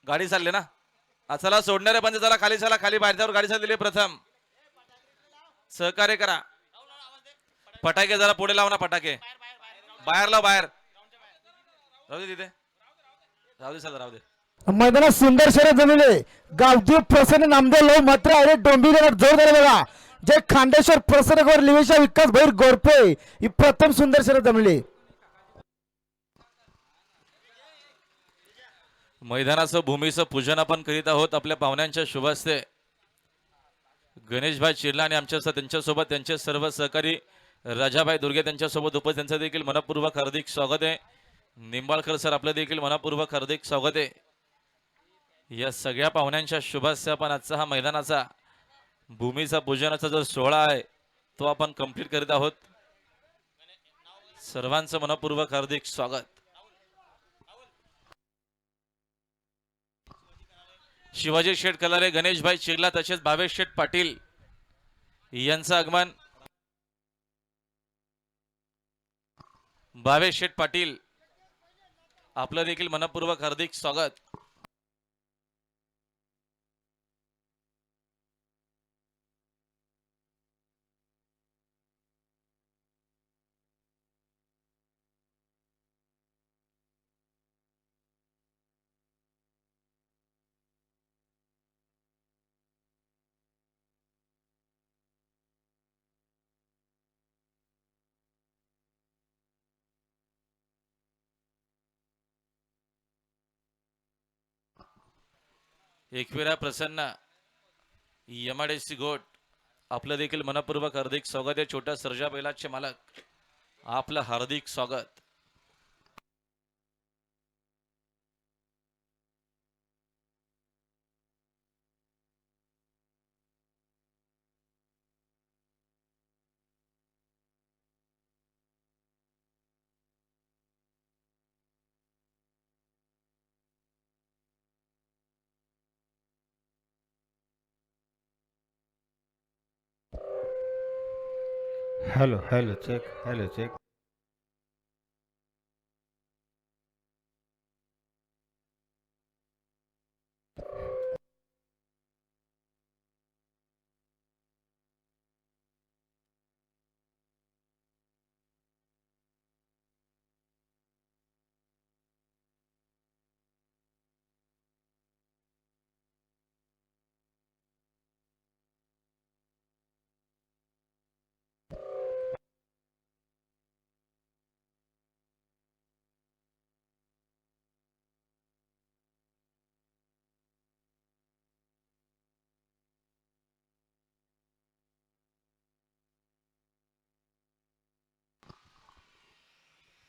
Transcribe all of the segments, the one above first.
गाडी चालली ना. चला सोडणारे बंद, चला खाली चला, खाली बाहेर जाऊन गाडी चाललेली प्रथम. सहकार्य करा. फटाके जरा पुढे लाव ना, फटाके बाहेर लाव, बाहेर राहू दे तिथे, राहू दे चला, राहू दे. मैदानात सुंदर शर्यत जमले. गावठी प्रसन्न नामदेव लो मात्र अरे डोंबिवली जोर झाले बघा. जे खांडेश्वर प्रसन्न गौर लिवेशा विकास भैर गोरपे ही प्रथम सुंदर शर्यत जमली. मैदानाचं भूमीचं पूजन आपण करीत आहोत आपल्या पाहुण्यांच्या शुभ हस्ते. गणेशभाई चिरला आणि आमच्या त्यांच्यासोबत त्यांचे सर्व सहकारी राजाभाई दुर्गे त्यांच्यासोबत उपस्थित, त्यांचं देखील मनपूर्वक हार्दिक स्वागत आहे. निंबाळकर सर आपलं देखील मनपूर्वक हार्दिक स्वागत आहे. या सगळ्या पाहुण्यांच्या शुभ हस्ते आपण आजचा हा मैदानाचा भूमीचा पूजनाचा जो सोहळा आहे तो आपण कंप्लीट करीत आहोत. सर्वांचं मनपूर्वक हार्दिक स्वागत. शिवाजी शेठ कलारे, गणेशभाई चिरला तसेच भावेश शेठ पाटील यांचं आगमन. भावेश शेठ पाटील आपलं देखील मनपूर्वक हार्दिक स्वागत. एकविरा प्रसन्न यमाडेसी गोट आपलं देखील मनपूर्वक हार्दिक स्वागत आहे. छोट्या सर्जा बैलाचे मालक आपलं हार्दिक स्वागत. Hello hello check, hello check.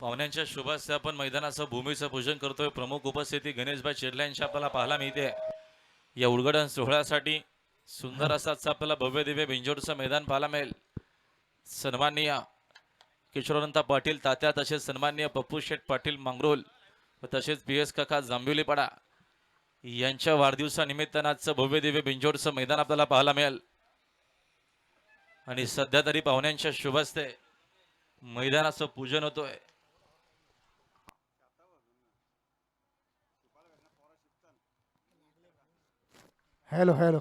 पाहुण्यांच्या शुभ हस्ते आपण मैदानाचं भूमीचं पूजन करतोय. प्रमुख उपस्थिती गणेशभाई चिरला यांची आपल्याला पाहायला मिळते. या उद्घाटन सोहळ्यासाठी सुंदर असाच आपल्याला भव्य दिव्य बिंजोडचं मैदान पाहायला मिळेल. सन्माननीय किशोरवंत पाटील तात्या तसेच सन्माननीय पप्पू शेठ पाटील मांगरोल व तसेच PS काका जांभिवलीपाडा यांच्या वाढदिवसानिमित्तानं आजचं भव्य दिव्य बिंजोडचं मैदान आपल्याला पाहायला मिळेल. आणि सध्या तरी पाहुण्यांच्या शुभ हस्ते मैदानाचं पूजन होतोय. Hello hello.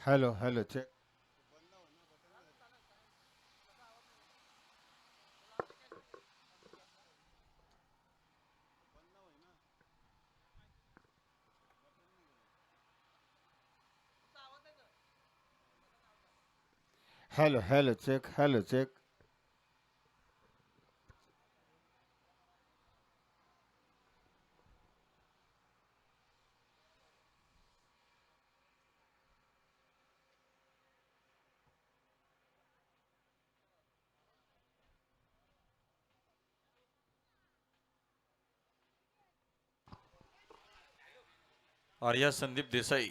Hello hello check. Hello hello check, hello check. Arya Sandeep Desai,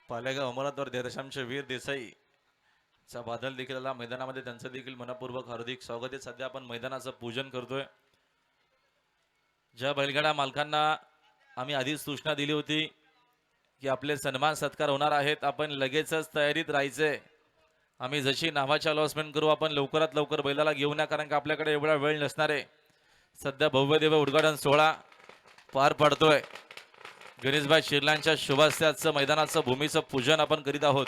Palegaon Amravati देरशामचे वीर देसाई चा बादल देखील आला मैदानामध्ये. त्यांचं देखील मनपूर्वक हार्दिक स्वागत आहे. सध्या आपण मैदानाचं पूजन करतोय. ज्या बैलगाडा मालकांना आम्ही आधीच सूचना दिली होती की आपले सन्मान सत्कार होणार आहेत, आपण लगेचच तयारीत राहायचे. आम्ही जशी नावाची अनाउन्समेंट करू आपण लवकरात लवकर बैलाला घेऊन या, कारण की आपल्याकडे एवढा वेळ नसणार आहे. सध्या भव्यदिव्य उद्घाटन सोहळा पार पडतोय. गणेशभाई शिरलांच्या शुभास्याचं मैदानाचं भूमीचं पूजन आपण करीत आहोत.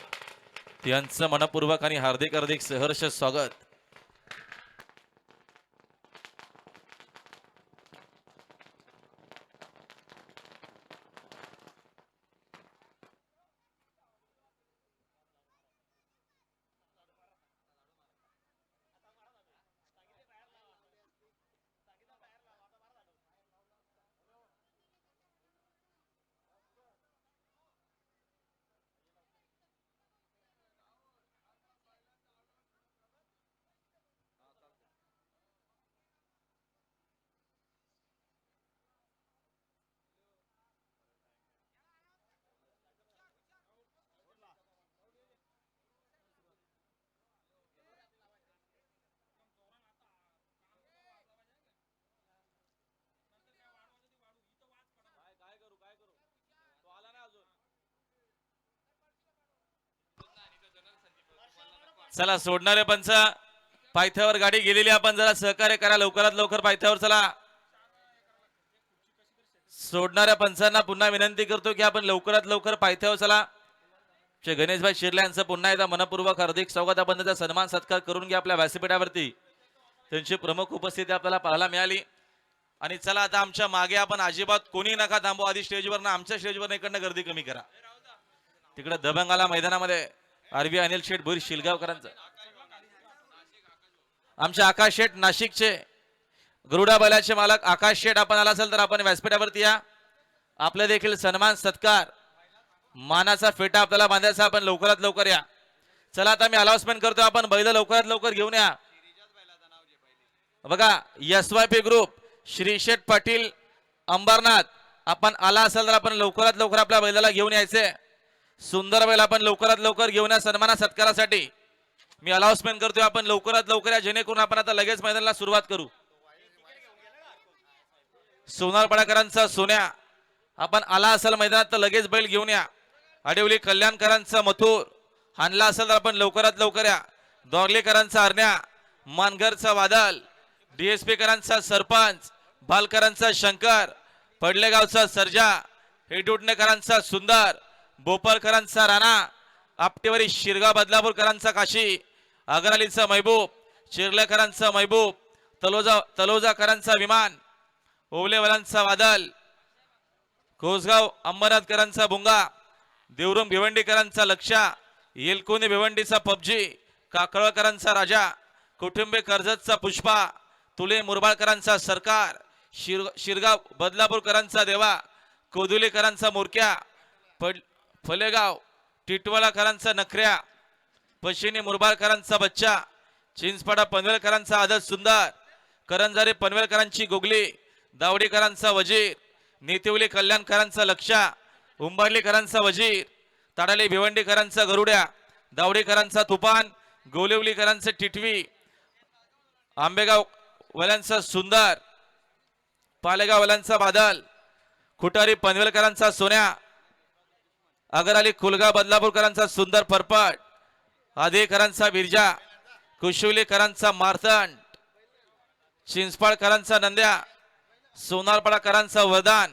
त्यांचं मनपूर्वक आणि हार्दिक हार्दिक सहर्ष स्वागत. चला सोडणारे पंच पायथ्यावर गाडी गेलेली, आपण जरा सहकार्य करा. लवकरात लवकर पायथ्यावर चला. सोडणाऱ्या पंचांना पुन्हा विनंती करतो की आपण लवकरात लवकर पायथ्यावर चला. श्री गणेशभाई शिरला यांचं पुन्हा एकदा मनपूर्वक हार्दिक स्वागत. आपण त्यांचा सन्मान सत्कार करून घ्या आपल्या व्यासपीठावरती. त्यांची प्रमुख उपस्थिती आपल्याला पाहायला मिळाली. आणि चला आता आमच्या मागे आपण अजिबात कोणी नका थांबू. आधी स्टेजवर ना आमच्या स्टेजवर इकडनं गर्दी कमी करा. तिकडे दबंगाला मैदानामध्ये आरबी अनिल शेठ भोईर शिलगावकरांचं, आमचे आकाश शेठ नाशिकचे गरुडा बैलाचे मालक आकाश शेठ आपण आला असेल तर आपण व्यासपीठावरती या. आपले देखील सन्मान सत्कार मानाचा फेटा आपल्याला बांधायचा. आपण लवकरात लवकर या. चला आता मी अनाउन्समेंट करतो, आपण बैल लवकरात लवकर घेऊन या. बघा SYP ग्रुप श्री शेठ पाटील अंबरनाथ आपण आला असेल तर आपण लवकरात लवकर आपल्या बैलाला घेऊन यायचे. सुंदर बैल आपण लवकरात लवकर घेऊन या सन्माना सत्कारासाठी. मी अनाउन्समेंट करतोय आपण लवकरात लवकर या, जेणेकरून आपण आता लगेच मैदानाला सुरुवात करू. सोनारपाडाकरांचा सोन्या आपण आला असेल मैदानात तर लगेच बैल घेऊन या. आडिवली कल्याणकरांचा मथुर हाणला असेल तर आपण लवकरात लवकर या. दोरलेकरांचा अरण्या, मानगरचा वादल, DSP करांचा सरपंच, भालकरांचा शंकर, पडलेगावचा सर्जा, हेडुटणेकरांचा सुंदर, बोपरकरांचा राणा, आपटेवारी शिरगाव बदलापूरकरांचा काशी, अगरालीचा महबूब, चिरलेकरांचा महबूब, तलोजाकरांचा विमान, ओवलेवालांचा वादल, कोसगाव अंबरनाथकरांचा बुंगा, देवरुम भिवंडीकरांचा लक्षा, येलकोनी भिवंडीचा पबजी, काकळकरांचा राजा, कुटुंबे कर्जतचा पुष्पा, तुले मुरबाळकरांचा सरकार, शिरगाव बदलापूरकरांचा देवा, कोदुलेकरांचा मोरक्या, फलेगाव टिटवाळाकरांचा नखऱ्या, पशिनी मुरबाळकरांचा बच्चा, चिंचपाडा पनवेलकरांचा आदत सुंदर, करंजारे पनवेलकरांची गोगली, दावडीकरांचा वजीर, नेतिवली कल्याणकरांचा लक्षा, उंबाडलीकरांचा वजीर, ताडाली भिवंडीकरांचा गरुड्या, दावडीकरांचा तुफान, गोलिवलीकरांचे टिटवी, आंबेगाव वाल्यांचा सुंदर, पालेगाव वाल्यांचा बादल, खुटारी पनवेलकरांचा सोन्या, अगराली कुलगाव बदलापूरकरांचा सुंदर परपट, आदेकरांचा बिरजा, कुशिवलीकरांचा मारतंड, चिंचपाळकरांचा नंद्या, सोनारपाडाकरांचा वरदान,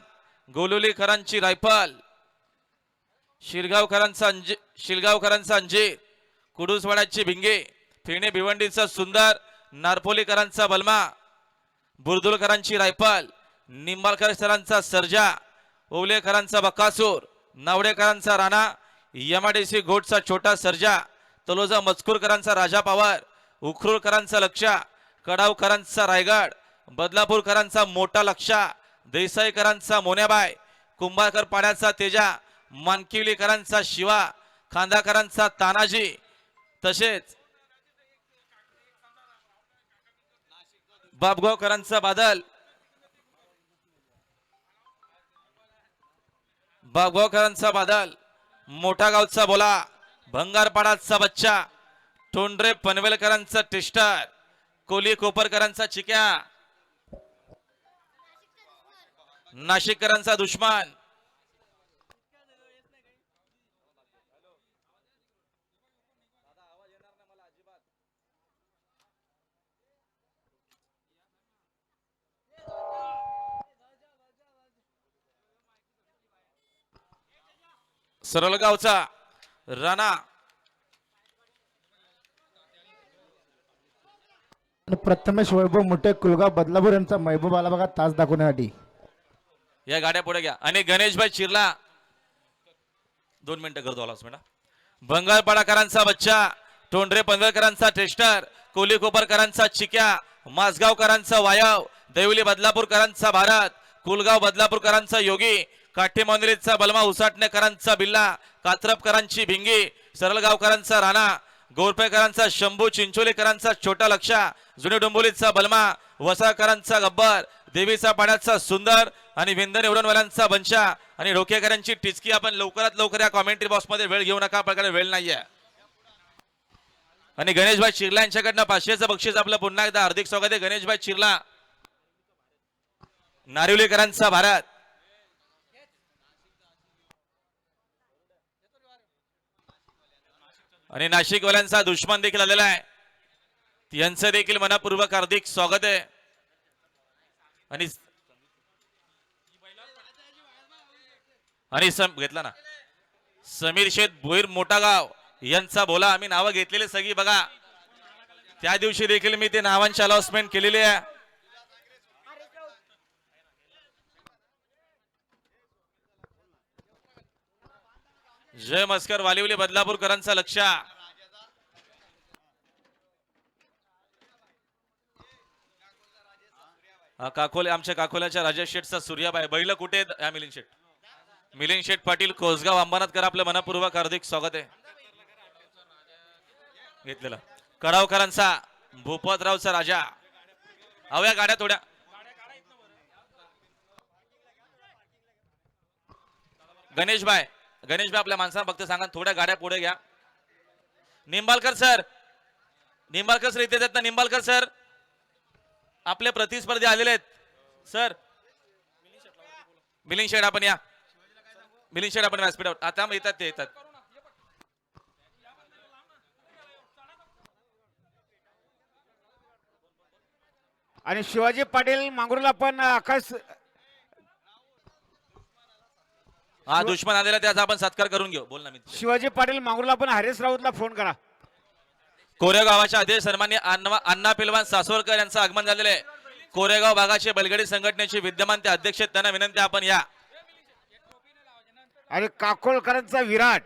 गोलुलीकरांची रायफल, शिलगावकरांचा अंजीर, कुडूसवाड्याची भिंगे, फेणे भिवंडीचा सुंदर, नारपोलीकरांचा बलमा, बुरदुलकरांची रायफल, निंबाळकर सरांचा सर्जा, ओवलेकरांचा बकासूर, नावडेकरांचा राणा, MIDC घोटचा छोटा सर्जा, तलोजा मजकूरकरांचा राजा पावर, उखरुळकरांचा लक्षा, कडावकरांचा रायगड, बदलापूरकरांचा मोठा लक्षा, देसाईकरांचा मोन्याबाई, कुंभारकर पाड्याचा तेजा, मानकिवलीकरांचा शिवा, खांदाकरांचा तानाजी, तसेच बाबगावकरांचा बादल, मोठा गावचा बोला, भंगारपाडाचा बच्चा, टोंडरे पनवेलकरांचा टिस्टर, कोली कोपरकरांचा चिक्या, नाशिककरांचा दुश्मन सरळगावचा राणा आणि प्रथमेश वैभव मोठे कुलगाव बदलापूर यांचा महबूब आला बघा तास दाखवण्यासाठी. या गाड्या पुढे घ्या आणि गणेशभाई चिरला 2 मिनिटं करतो आलास मॅडम. बंगालपाडाकरांचा बच्चा, तोंडरे पंधरकरांचा टेस्टर, कोली कोपरकरांचा चिक्या, मासगावकरांचा वायव, देवली बदलापूरकरांचा भारत, कुलगाव बदलापूरकरांचा योगी, काठी मंदिरीचा बलमा, उसाटणेकरांचा बिल्ला, कात्रपकरांची भिंगी, सरळगावकरांचा राणा, गोरपेकरांचा शंभू, चिंचोलीकरांचा छोटा लक्षा, जुनी डोंबोलीचा बलमा, वसाकरांचा गब्बर, देवीचा पाण्याचा सुंदर आणि विंधन उडवणवाल्यांचा बंशा आणि ढोकेकरांची टिचकी. आपण लवकरात लवकर या कॉमेंट्री बॉक्स मध्ये वेळ घेऊ नका, आपल्याकडे वेळ नाहीये. आणि गणेशभाई चिरला यांच्याकडनं 500चं बक्षीस आपलं पुन्हा एकदा हार्दिक स्वागत आहे. गणेशभाई चिरला, नारिवलीकरांचा भारत, आणि नाशिकवाल्यांचा दुश्मन देखील आलेला आहे. यांचं देखील मनापूर्वक हार्दिक स्वागत आहे. आणि घेतला ना समीर शेठ भोईर मोठा गाव यांचा बोला. आम्ही नावं घेतलेली सगळी बघा, त्या दिवशी देखील मी ते नावांची अनाउन्समेंट केलेली आहे. जय मस्कर वालिवली बदलापूरकरांचा लक्ष, काकोले आमच्या काकोल्याच्या राजेश शेठचा सूर्याबाई बैल कुठे आहेत? मिलिंद शेठ पाटील कोसगाव अंबरनाथकर, आपलं मनपूर्वक हार्दिक स्वागत आहे. घेतलेला कडावकरांचा भूपतरावचा राजा. हव्या गाड्या थोड्या गणेशभाई आपल्या माणसांना फक्त सांगा थोड्या गाड्या पुढे घ्या. निंबाळकर सर इथे आहेत ना? निंबाळकर सर आपले प्रतिस्पर्धी आलेले आहेत सर. मिलिंद शेठ आपण या, मिलिंद शेठ आपण व्यासपीठावर आता येतात, ते येतात. आणि शिवाजी पाटील मांगरूला पण आकाश हा दुश्मन आलेला त्याचा आपण सत्कार करून घेऊ. बोल ना मी. शिवाजी पाटील मांगरूला पण हरीश राऊतला फोन करा. कोरेगावाच्या अध्यक्ष सन्मान्य अण्णा पिलवान सासवडकर यांचं आगमन झालेलं आहे. कोरेगाव भागाचे बैलगाडी संघटनेचे विद्यमान ते अध्यक्ष, त्यांना विनंती आपण या. आणि काकोळकरांचा विराट,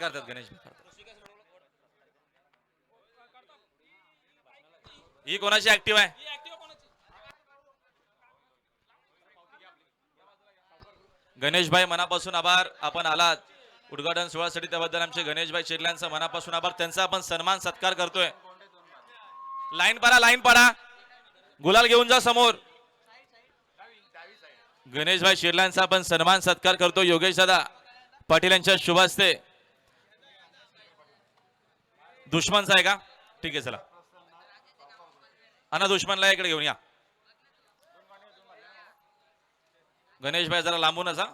करतात गणेश. ही कोणाची ऍक्टिव्ह आहे? गणेशभाई मनापासून आभार, आपण आलात उद्घाटन सोहळ्यासाठी, त्याबद्दल आमचे गणेशभाई चिरल्यांचा मनापासून आभार. त्यांचा आपण सन्मान सत्कार करतोय. लाईन पाडा, गुलाल घेऊन जा समोर. गणेशभाई चिरल्यांचा आपण सन्मान सत्कार करतो. योगेश दादा पाटील यांच्या शुभ हस्ते. दुश्मनचा आहे का? ठीक आहे, चला अना दुश्मनला इकडे घेऊन या. गणेशभाई जरा लांबूनच हा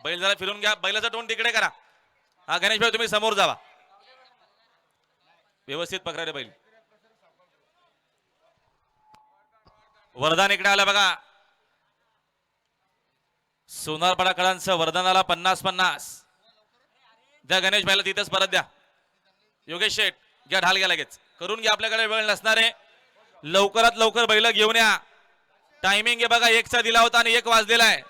बैल जरा फिरून घ्या, बैलाचा तोंड तिकडे करा. हा गणेशभाई तुम्ही समोर जावा, व्यवस्थित पकडा रे बैल. वरदान इकडे आला बघा. सोनारपाडाकरांचं वरदानाला 50-50 द्या. गणेशभाईला तिथेच परत द्या. योगेश शेठ घ्या, ढाल घ्या, लगेच करून घ्या, आपल्याकडे वेळ नसणार आहे. लवकरात लवकर बैल घेऊन या. टायमिंग आहे बघा, 1चा दिला होता आणि 1 वाजलेला आहे.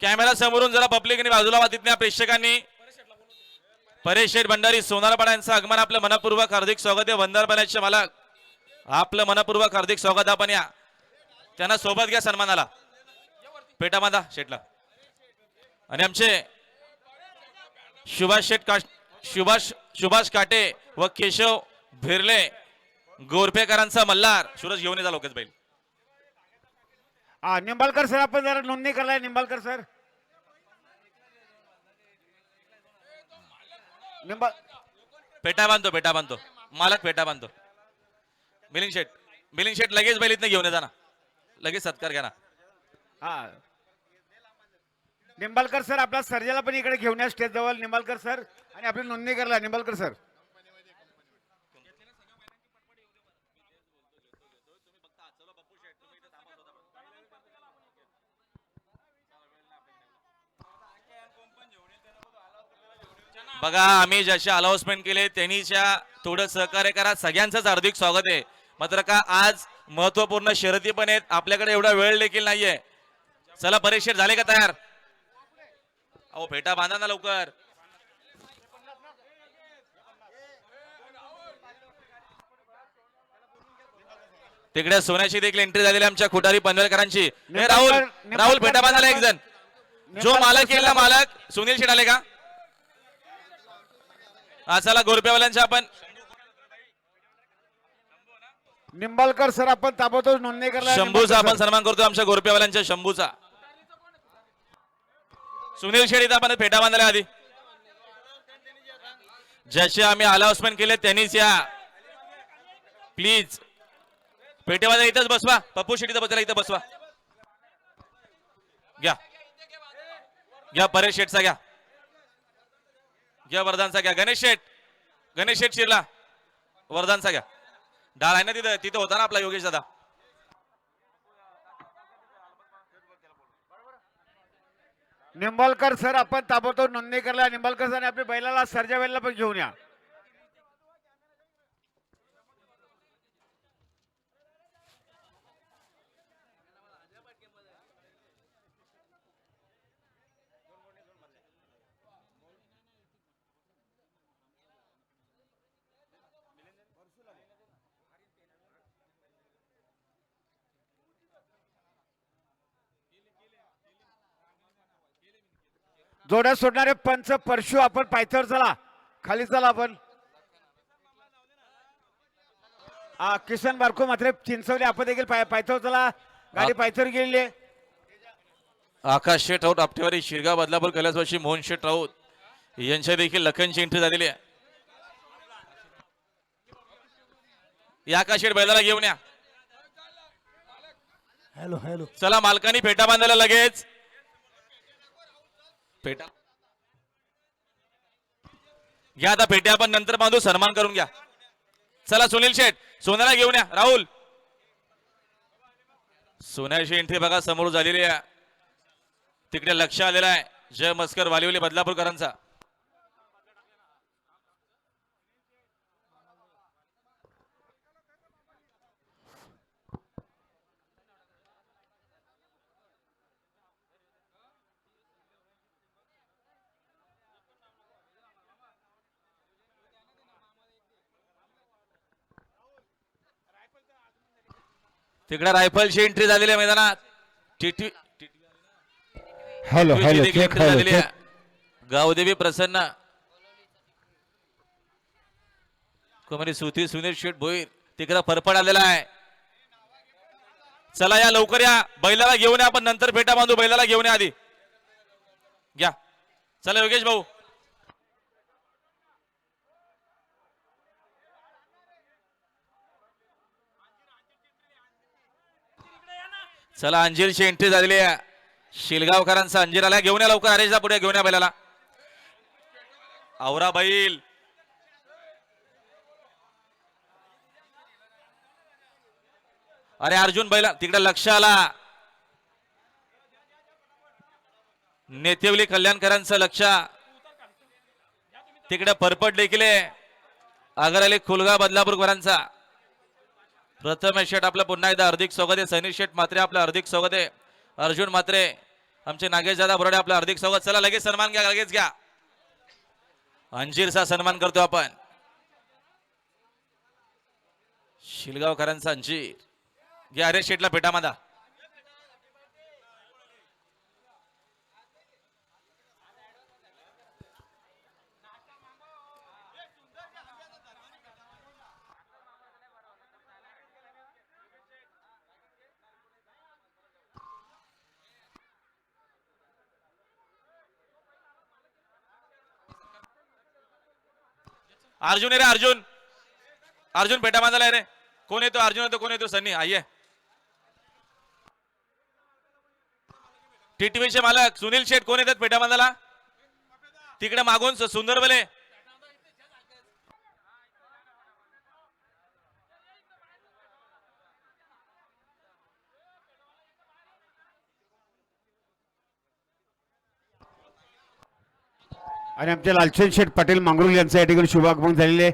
कॅमेरा समोरून जरा पब्लिकने बाजूला वा, तिथल्या प्रेक्षकांनी. परेश शेठ भंडारी सोनारपाडा यांचं आगमन, आपलं मनपूर्वक हार्दिक स्वागत आहे. वंदरपाड्याचे मालक आपलं मनपूर्वक हार्दिक स्वागत. आपण या, त्यांना सोबत घ्या सन्मानाला. पेटा बांधा शेठला. आणि आमचे सुभाष काटे व केशव भिरले गोरपेकरांचा मल्हार सूरज घेऊन येजा लोकेश बैल. निंबाळकर सर आपण जरा नोंदणी करलाय. निंबाळकर सर पेटा बांधतो मालक पेटा बांधतो. मिलिंग शेट लगेच बैल इथनं घेऊन येजा ना, लगेच सत्कार घ्या ना. निंबाळकर सर आपला सर्जाला पण इकडे घेऊन या स्टेज जवळ. निंबाळकर सर आणि आपली नोंदणी करला. निंबाळकर सर बघा आम्ही जसे अनाउन्समेंट केले त्यांनीच्या थोडं सहकार्य करा. सगळ्यांचंच हार्दिक स्वागत आहे. मात्र का आज महत्वपूर्ण शर्यती पण आहेत, आपल्याकडे एवढा वेळ देखील नाहीये. चला परीक्षेत झाले का तयार? अहो फेटा बांधा ना लवकर. तिकडे सोन्याची देखील एंट्री झालेली आमच्या खुटारी पनवेलकरांची. हे राहुल फेटा बांधायला एक जण जो मालक येईल ना, मालक सुनील शेट आले का? चला गोरप्यावाल्यांच्या आपण निंबाळकर सर आपण ताबडतोब नोंदणी करला. शंभूचा आपण सन्मान करतो, आमच्या गोरप्यावाल्यांच्या शंभूचा. सुनील शेट इथं आपण फेटा बांधला आधी. जसे आम्ही अनाउन्समेंट केले त्यांनीच या प्लीज. पेटेवाला इथंच बसवा. पप्पू शेट इथं बसला, इथं बसवा. घ्या परेश शेटचा घ्या वरदानचा घ्या. गणेश शेट शिरला वरदानचा घ्या. डाळ आहे ना तिथं होता ना आपला योगेश दादा. निंबाळकर सर आपण ताबडतोब नोंदणी करला. निंबाळकर सर आपल्या बैलाला सर्जा बैलाला पण घेऊन या. जोड्या सोडणारे पंच परशु आपण पायथ्यावर चला, खाली चला आपण. किसन बारको मात्र चिंचवली आपण देखील पायथ्यावर चला. गाडी पायथ्यावर गेलेली आहे. आकाश शेठ राऊत आपटेवारी शिरगाव बदलापूर कैलासवासी मोहन शेठ राऊत यांच्या देखील लखनची एंट्री झालेली आहे. या आकाश शेठ बैलाला घेऊन या. हॅलो चला मालकानी फेटा बांधायला लगेच. पेटा घ्या आता. पेट्या आपण नंतर बांधू, सन्मान करून घ्या. चला सुनील शेठ सोन्याला घेऊन या. राहुल सोन्याची एंट्री बघा समोर झालेली आहे. तिकडे लक्ष आलेला आहे जय मस्कर वालिवली बदलापूरकरांचा. तिकडे रायफलची एंट्री झालेली आहे मैदानात. हॅलो एंट्री झालेली आहे. गावदेवी प्रसन्न कुमारी सुती सुनील शेठ भोईर तिकडे फरफड आलेला आहे. चला या लवकर या. बैलाला घेऊन या आपण नंतर फेटा बांधू. बैलाला घेऊन या आधी. घ्या चला योगेश भाऊ. चला अंजीरची एंट्री झालेली आहे. शिलगावकरांचा अंजीर आला. घेऊन या लवकर. हरेशला पुढे घेऊन या बैलाला. आवरा बैल. अरे अर्जुन बैला तिकडे लक्ष आला. नेतेवली कल्याणकरांचं लक्ष. तिकडे परपट देखील अगरअली खुलगा बदलापूरकरांचा. प्रथम शेठ आपलं पुन्हा एकदा हार्दिक स्वागत आहे. सैनिक शेठ मात्रे आपलं हार्दिक स्वागत आहे. अर्जुन मात्रे आमचे नागेश दादा बोराडे आपलं हार्दिक स्वागत. चला लगेच सन्मान घ्या, लगेच घ्या. अंजीरचा सन्मान करतो आपण. शिलगावकरांचा अंजीर घ्या. हरेश शेठला पेटा मादा. अर्जुन आहे रे अर्जुन. अर्जुन पेटा बांधायला रे. कोण येतो अर्जुन येतो कोण येतो सन्नी आइये. टीटीव्हीचे मालक सुनील शेठ कोण येतात पेटा बांधायला. तिकडे मागून सुंदर बले. आणि आमचे लालचंद शेठ पाटील मांगरुळ यांचं या ठिकाणी शुभागमन झालेले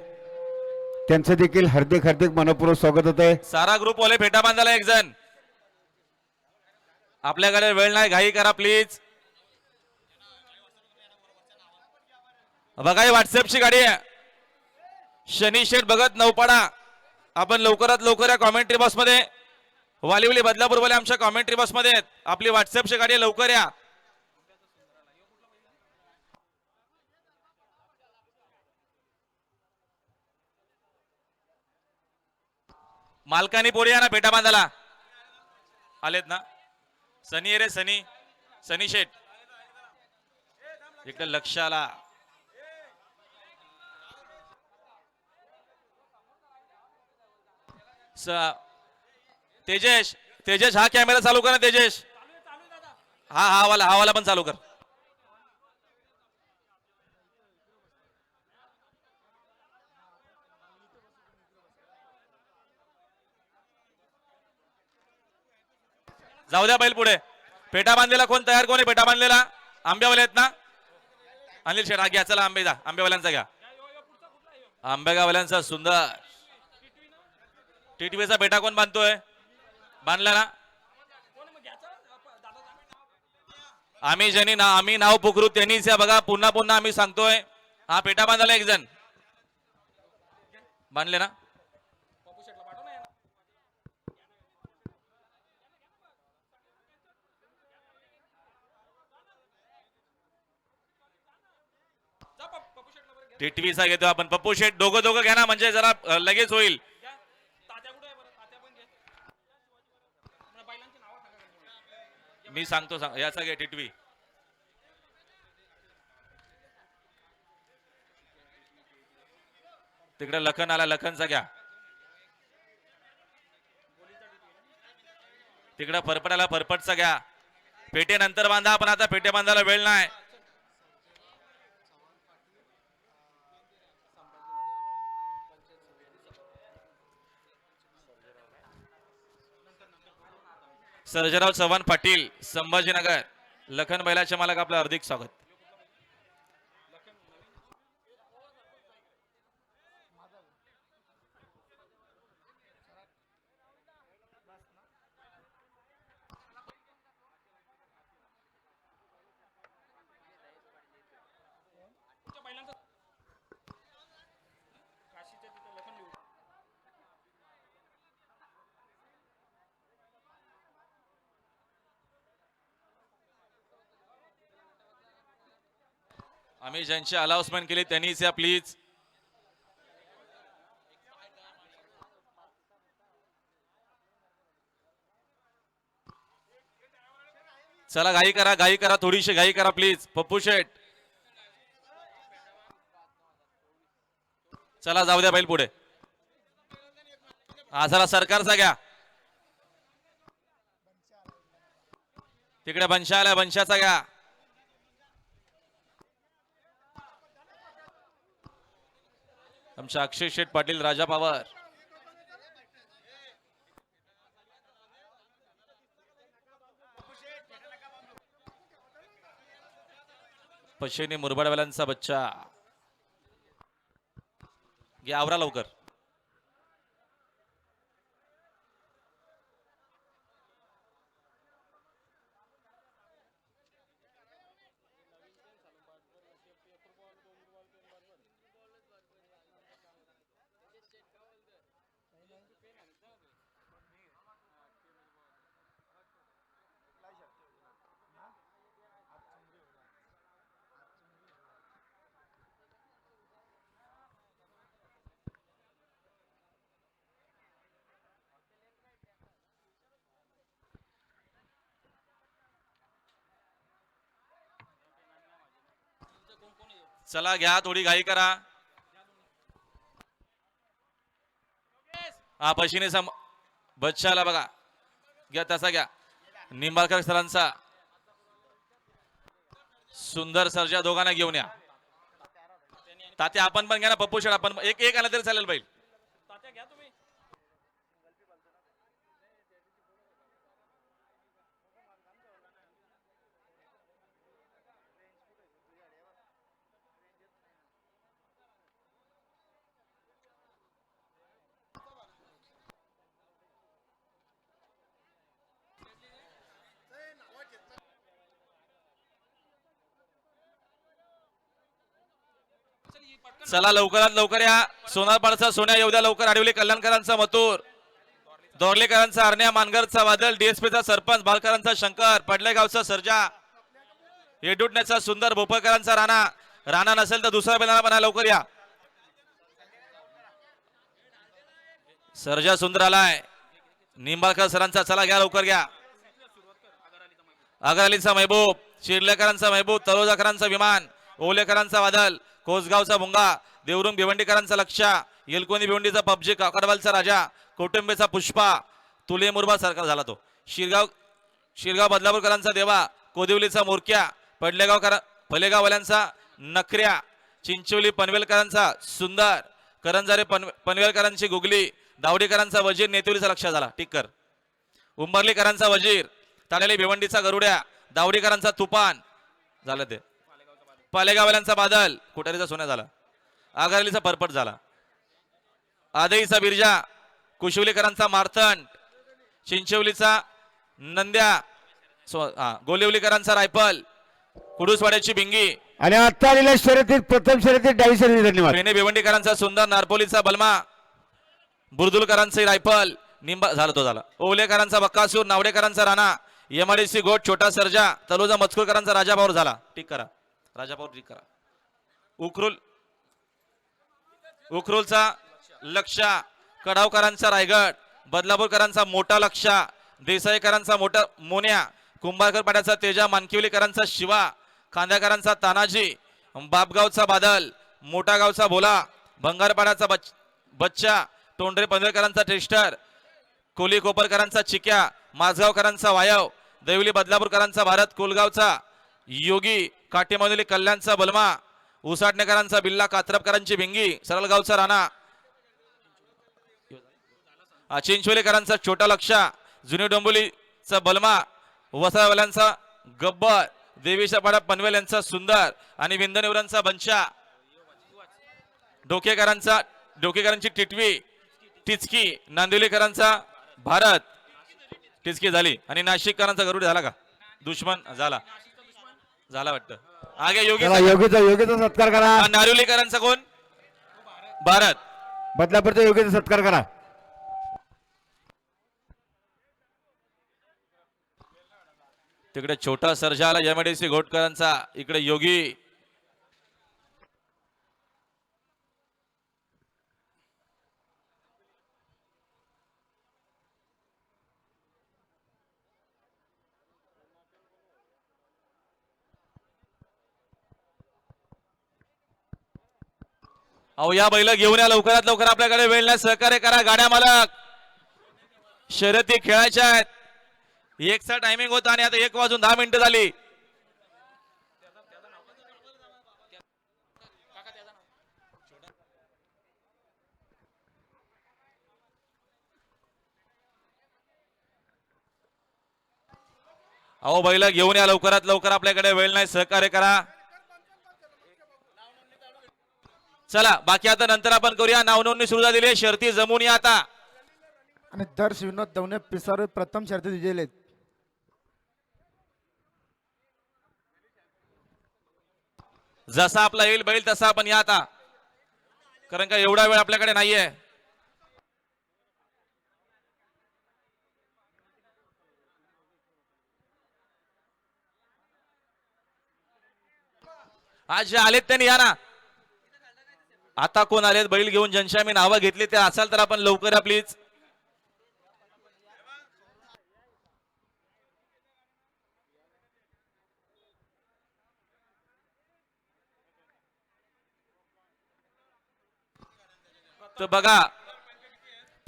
त्यांचं देखील हार्दिक हार्दिक मनपूर्वक स्वागत होत आहे. सारा ग्रुप वाले फेटा बांधायला एक जण. आपल्याकडे वेळ नाही घाई करा प्लीज. बघा ही व्हॉट्सअपची गाडी आहे. शनी शेठ भगत नौपाडा. आपण लवकरात लवकर या कॉमेंट्री बस मध्ये वालिवली बदलापूर वाले आमच्या कॉमेंट्री बस मध्ये आहेत. आपली व्हॉट्सअपची गाडी आहे, लवकर या. मालकानी पोरी या ना पेटा बांधायला. आलेत ना सनी रे सनी. सनी शेठ इकडे लक्ष आला. तेजेश तेजेश हा कॅमेरा चालू कर ना तेजेश. हा वाला पण चालू कर. जाऊ द्या बैल पुढे. पेटा बांधलेला कोण तयार कोण आहे पेटा बांधलेला. आंब्यावाले आहेत ना. अनिल शेठ हा घ्या चला आंबे जा. आंबेवाल्यांचा घ्या. आंबेगावल्यांचा सुंदर टीटीव्हीचा पेटा कोण बांधतोय. बांधला ना. आम्ही ज्यांनी ना आम्ही नाव पुकरू त्यांनीच या बघा. पुन्हा पुन्हा आम्ही सांगतोय. हा पेटा बांधायला एक जण. बांधले ना. टीटीव्हीचा घेतो आपण. पप्पू शेठ दोघं घ्या ना म्हणजे जरा लगेच होईल. मी सांगतो याचा घे टीटीव्ही. तिकडे लखन आला लखनचा घ्या. तिकडे फरफट आला फरफटचा घ्या. पेटे नंतर बांधा पण आता पेटे बांधायला वेळ नाही. सर्जेराव चव्हाण पाटील संभाजीनगर. लखन बैलाचे मालक आपलं हार्दिक स्वागत. आम्ही ज्यांची अनाउन्समेंट केली त्यांनीच या प्लीज. चला घाई करा थोडीशी घाई करा प्लीज. पप्पू शेठ चला जाऊ द्या बैल पुढे. हा जरा सरकारचा घ्या. तिकडे बनशा आला बनशाचा घ्या. आमच्या अक्षय शेठ पाटील राजा पावर. पश्चिमी मुरबाडवाल्यांचा बच्चा घ्या. आवरा लवकर. चला घ्या थोडी घाई करा. हा पशिनीचा बच्चाला बघा, घ्या तसा घ्या. निंबाळकर सरांचा सुंदर सर्जा दोघांना घेऊन या. तात्या आपण पण घ्या ना, पप्पू शेड आपण एक एक आला तरी चालेल बैल. चला लवकरात लवकर या. सोनारपाडचा सोन्या येऊद्या लवकर. आडिवली कल्याणकरांचा मथुर, दोरलेकरांचा अरण्या, मानगरचा वादल, डीएसपीचा सरपंच, बालकरांचा शंकर, पडलेगावचा सर्जा, येडुटण्याचा सुंदर, भोपळकरांचा राणा. राणा नसेल तर दुसरा बैलांना पण लवकर या. सर्जा सुंदर आलाय. निंबाळकर सरांचा चला घ्या लवकर घ्या. अगरालीचा महबूब, शिर्लेकरांचा महबूब, तलोजाकरांचा विमान, ओलेकरांचा वादल, कोसगावचा भुंगा, देवरुंग भिवंडीकरांचा लक्षा, येलकोनी भिवंडीचा पबजी, काकडवालचा राजा, कौटुंबेचा पुष्पा, तुले मुरबा सरकार झाला तो. शिरगाव बदलापूरकरांचा देवा, कोदिवलीचा मोरक्या, फलेगाववाल्यांचा नखऱ्या, चिंचोली पनवेलकरांचा सुंदर, करंजारे पनवेलकरांची गुगली, दावडीकरांचा वजीर, नेतुलीचा लक्ष झाला टिक्कर, उंबर्लीकरांचा वजीर, ताडेली भिवंडीचा गरुड्या, दावडीकरांचा तुफान झालं ते, पालेगाववाल्यांचा बादल, कोठारीचा सोन्या झाला, आगारलीचा परपट झाला, आदईचा बिरजा, कुशिवलीकरांचा मारतंड, चिंचवलीचा नंद्या, गोलिवलीकरांचा रायफल, कुडूसवाड्याची बिंगी आणि आता आलेल्या शर्यतीत प्रथम शर्यतीत डावी शर्यतीत धन्यवाद. पेने भिवंडीकरांचा सुंदर, नारपोलीचा बलमा, बुरदुलकरांचे रायफल, निंबा झाला तो झाला, ओलेकरांचा बक्कासूर, नावडेकरांचा राणा, एमआयडीसी गोट, छोटा सर्जा, तलोजा मचकुरकरांचा राजाभाऊर झाला टिक करा, राजाभाऊर टिक करा, उखरुलचा लक्षा, कडावकरांचा रायगड, बदलापूरकरांचा मोठा लक्षा, देसाईकरांचा मोठा मोन्या, कुंभारकर पाड्याचा तेजा, मानकिवलीकरांचा शिवा, खांद्याकरांचा तानाजी, बापगावचा बादल, मोठा गावचा भोला, भंगारपाड्याचा बच्चा, तोंडरे पंधरेकरांचा टेस्टर, कोली कोपरकरांचा चिक्या, माझगावकरांचा वायव, दैवली बदलापूरकरांचा भारत, कोलगावचा योगी, काटेमधली कल्याणचा बलमा, उसाटणेकरांचा बिल्ला, कात्रपकरांची भिंगी, सरळगावचा राणा, चिंचोलीकरांचा छोटा लक्षा, जुनी डोंबोलीचा बलमा, वसावाल्यांचा गब्बर, देवीचा पाडा पनवेल यांचा सुंदर आणि विंदनेवरांचा बंचा, डोकेकरांची टिटवी, टिचकी, नांदिवलीकरांचा भारत, टिचकी झाली आणि नाशिककरांचा गरुड झाला का दुश्मन झाला वाटतं. आगे योगीचा सत्कार करा. नारिवलीकरांचा कोण भारत, बदलापूरचा योगीचा सत्कार करा. तिकडे छोटा सर्जा आला एमआयडीसी घोटकरांचा, इकडे योगी, अहो या बैल घेऊन या लवकरात लवकर. आपल्याकडे वेळ नाही, सहकार्य करा. गाड्या मालक, शर्यती खेळायच्या आहेत. एकचा टायमिंग होता आणि आता 1:10 झाली. अहो बैल घेऊन या लवकरात लवकर. आपल्याकडे वेळ नाही, सहकार्य करा. चला बाकी आता नंतर आपण करूया. नाव नोंदणी सुरू झालेली आहे. शर्ती जमून या आता. आणि दर्श विनोद दवणे पिसार प्रथम शर्ती विजयले. जसा आपला येईल बैल तसा आपण या आता, कारण का एवढा वेळ आपल्याकडे नाहीये. आज जे आलेत त्यांनी या ना. आता कोण आलेत बैल घेऊन, ज्यांची आम्ही नावं घेतली ते असाल तर आपण लवकर या प्लीज. तर बघा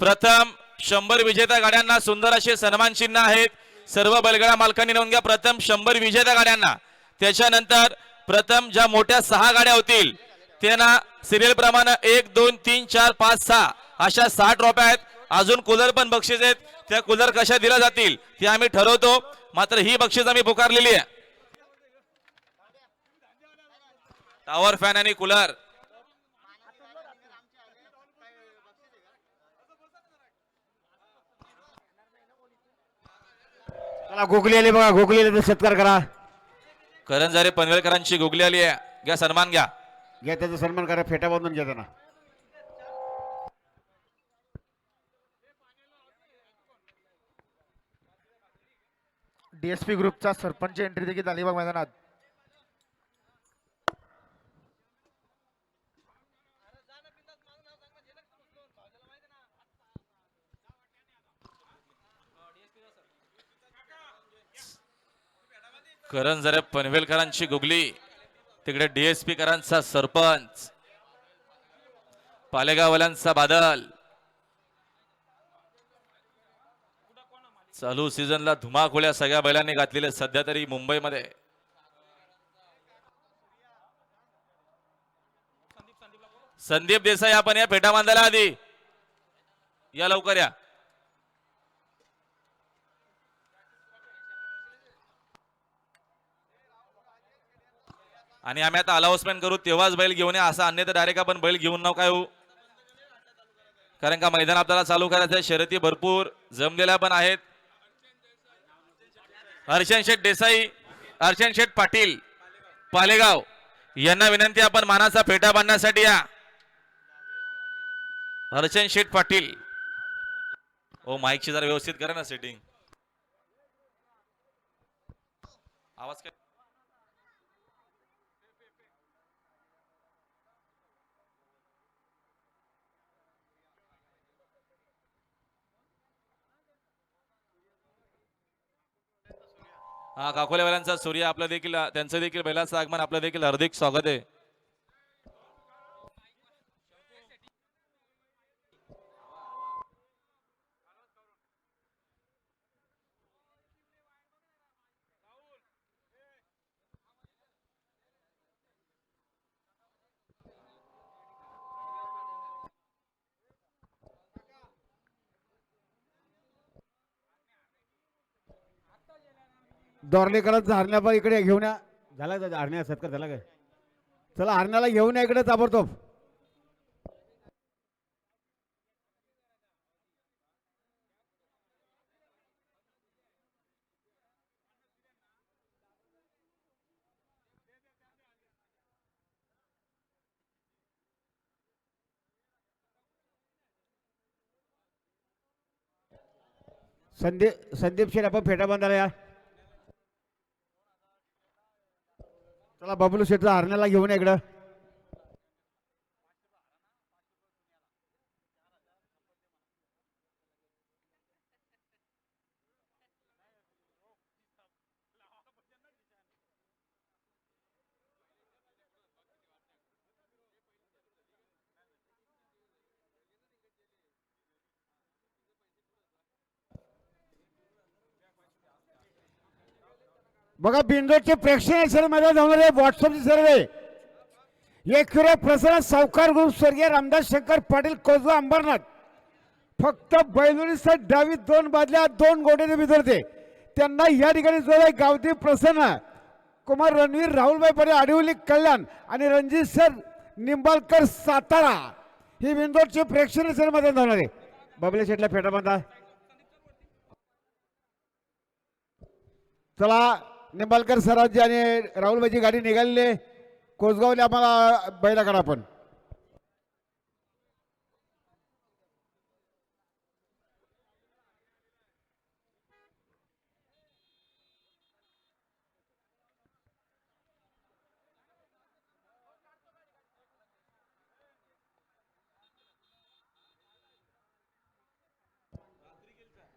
प्रथम 100 विजेत्या गाड्यांना सुंदर असे सन्मान चिन्ह आहेत। सर्व बैलगाडा मालकांनी नोंद घ्या। प्रथम 100 विजेत्या गाड्यांना, त्याच्यानंतर प्रथम ज्या मोठ्या 6 गाड्या होतील त्यांना सिरियल प्रमाणे 1 2 3 4 5 6 अशा 6 ट्रॉफ्या आहेत। अजून कूलर पण बक्षीस आहेत, त्या कूलर कशा दिल्या जातील ते आम्ही ठरवतो, मात्र ही बक्षीस आम्ही पुकारलेली आहे। टॉवर फॅन आणि कूलर चला गोगली आली बघा, गोगली आली तर सत्कार करा, करंजारे पनवेलकरांची गोगली आली आहे, घ्या सन्मान घ्या। घ्या त्याचा सन्मान करा, फेटा बांधून घ्या त्यांना। डीएसपी ग्रुपचा सरपंच एंट्री देखील अलिबाग मैदानात। करंजारे पनवेलकरांची गोगली, तिकडे डीएसपी करांचा सरपंच, पालेगाववाल्यांचा बादल। चालू सीझनला धुमाकूळ सगळ्या बैलांनी घातलेले सध्या तरी मुंबईमध्ये। संदीप देसाई आपण या फेटा बांधायला आधी या, लवकर या। आणि आम्ही आता अनाउन्समेंट करू तेव्हाच बैल घेऊन या, असं अन्यथा डायरेक्ट आपण बैल घेऊन नाव काय हो, कारण का मैदान आपल्याला चालू करायचं आहे। शर्यती भरपूर जमलेल्या पण आहेत। अर्चन शेठ देसाई, अर्चन शेठ पाटील पालेगाव यांना विनंती, आपण मानाचा फेटा बांधण्यासाठी या। अर्चन शेठ पाटील, ओ माईकची जरा व्यवस्थित करा ना सेटिंग, आवाज काय। हा, काकोलेवाल्यांचा सूर्य आपलं देखील, त्यांचं देखील बैलाचं आगमन, आपलं देखील हार्दिक स्वागत आहे। दोरलेकरांचा हरण्याबा इकडे घेऊन या, झाला का हरण्या सत्कार झाला काय? चला हरण्याला घेऊन या इकडे ताबडतोब। संदीप शेठ आपण फेटा बांधायला या। चला बबलू शेठचा हरण्याला घेऊन या इकडं। बघा बिंदोडचे प्रेक्षणीय सर्वेमध्ये जाणारे व्हॉट्सअपचे सर्वे, एक किलो प्रसन्न सावकार ग्रुप स्वर्गीय रामदास शंकर पाटील कोजवा अंबरनाथ, फक्त बैलुरीसह डावी 2 बादल्या 2 गोडेने विदरते त्यांना या ठिकाणी जोड गावदेव प्रसन्न कुमार रणवीर राहुलभाई पडे आडिवली कल्याण आणि रणजित सर निंबाळकर सातारा, ही बिंदोडचे प्रेक्षणीय सर्वेमध्ये जाणारे। बबले शेटला फेटा बांधा। चला निंबाळकर सराजी आणि राहुलबाईची गाडी निघालेली, कोसगावले आम्हाला बैला करा आपण।